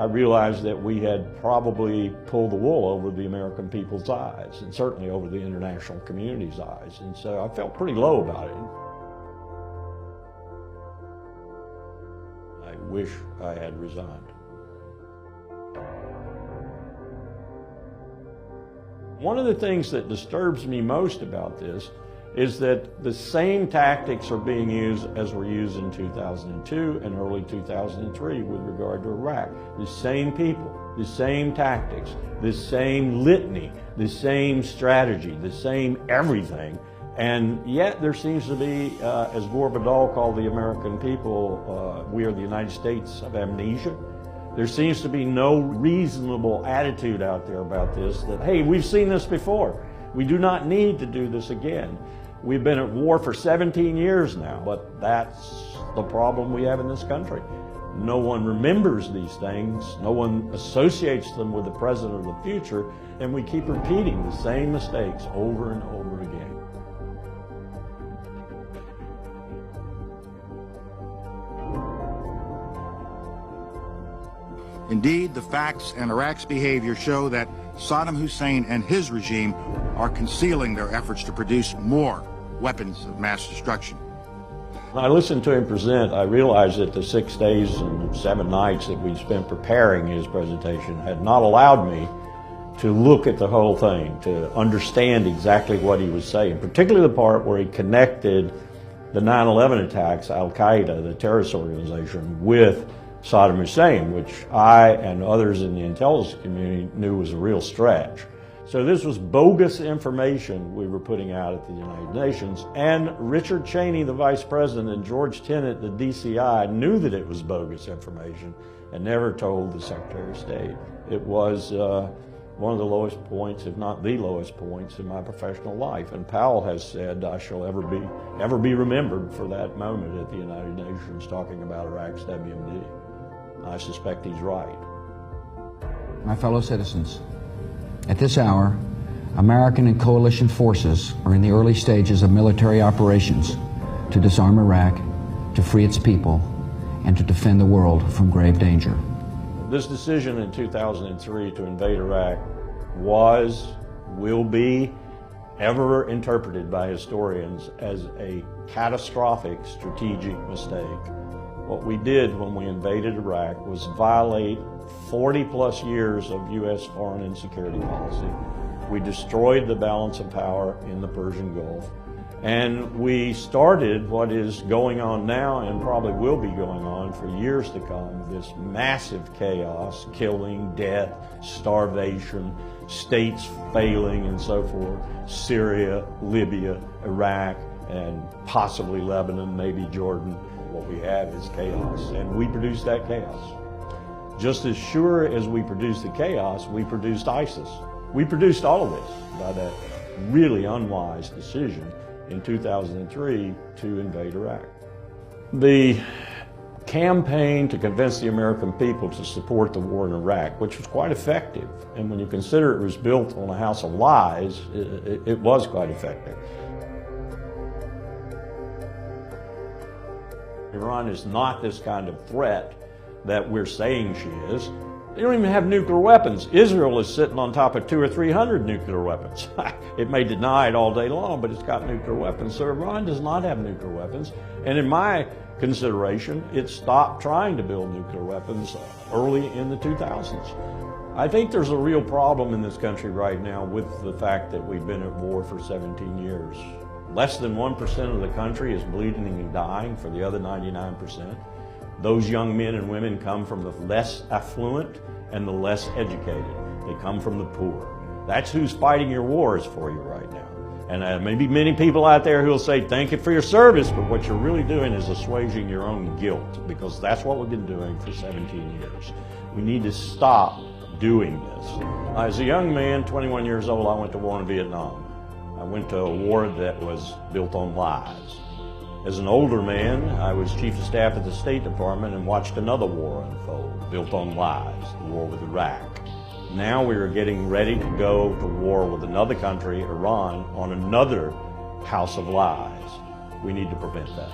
I realized that we had probably pulled the wool over the American people's eyes, and certainly over the international community's eyes. And so I felt pretty low about it. I wish I had resigned. One of the things that disturbs me most about this is that the same tactics are being used as were used in 2002 and early 2003 with regard to Iraq. The same people, the same tactics, the same litany, the same strategy, the same everything. And yet there seems to be, as Gore Vidal called the American people, we are the United States of amnesia. There seems to be no reasonable attitude out there about this, that, hey, we've seen this before. We do not need to do this again. We've been at war for 17 years now, but that's the problem we have in this country. No one remembers these things. No one associates them with the present or the future, and we keep repeating the same mistakes over and over again. Indeed, the facts and Iraq's behavior show that Saddam Hussein and his regime are concealing their efforts to produce more weapons of mass destruction. When I listened to him present, I realized that the 6 days and 7 nights that we spent preparing his presentation had not allowed me to look at the whole thing, to understand exactly what he was saying, particularly the part where he connected the 9/11 attacks, Al-Qaeda, the terrorist organization, with Saddam Hussein, which I and others in the intelligence community knew was a real stretch. So this was bogus information we were putting out at the United Nations, and Richard Cheney, the Vice President, and George Tenet, the DCI, knew that it was bogus information and never told the Secretary of State. It was one of the lowest points, if not the lowest points, in my professional life. And Powell has said I shall ever be remembered for that moment at the United Nations talking about Iraq's WMD. I suspect he's right. My fellow citizens, at this hour, American and coalition forces are in the early stages of military operations to disarm Iraq, to free its people, and to defend the world from grave danger. This decision in 2003 to invade Iraq will be ever interpreted by historians as a catastrophic strategic mistake. What we did when we invaded Iraq was violate 40+ years of U.S. foreign and security policy. We destroyed the balance of power in the Persian Gulf. And we started what is going on now and probably will be going on for years to come, this massive chaos, killing, death, starvation, states failing and so forth, Syria, Libya, Iraq, and possibly Lebanon, maybe Jordan. What we have is chaos, and we produced that chaos. Just as sure as we produced the chaos, we produced ISIS. We produced all of this by that really unwise decision in 2003 to invade Iraq. The campaign to convince the American people to support the war in Iraq, which was quite effective, and when you consider it was built on a house of lies, it was quite effective. Iran is not this kind of threat that we're saying she is. They don't even have nuclear weapons. Israel is sitting on top of 200 or 300 nuclear weapons. It may deny it all day long, but it's got nuclear weapons. So Iran does not have nuclear weapons. And in my consideration, it stopped trying to build nuclear weapons early in the 2000s. I think there's a real problem in this country right now with the fact that we've been at war for 17 years. Less than 1% of the country is bleeding and dying for the other 99%. Those young men and women come from the less affluent and the less educated. They come from the poor. That's who's fighting your wars for you right now. And maybe many people out there who will say, thank you for your service, but what you're really doing is assuaging your own guilt, because that's what we've been doing for 17 years. We need to stop doing this. As a young man, 21 years old, I went to war in Vietnam. I went to a war that was built on lies. As an older man, I was Chief of Staff at the State Department and watched another war unfold, built on lies, the war with Iraq. Now we are getting ready to go to war with another country, Iran, on another house of lies. We need to prevent that.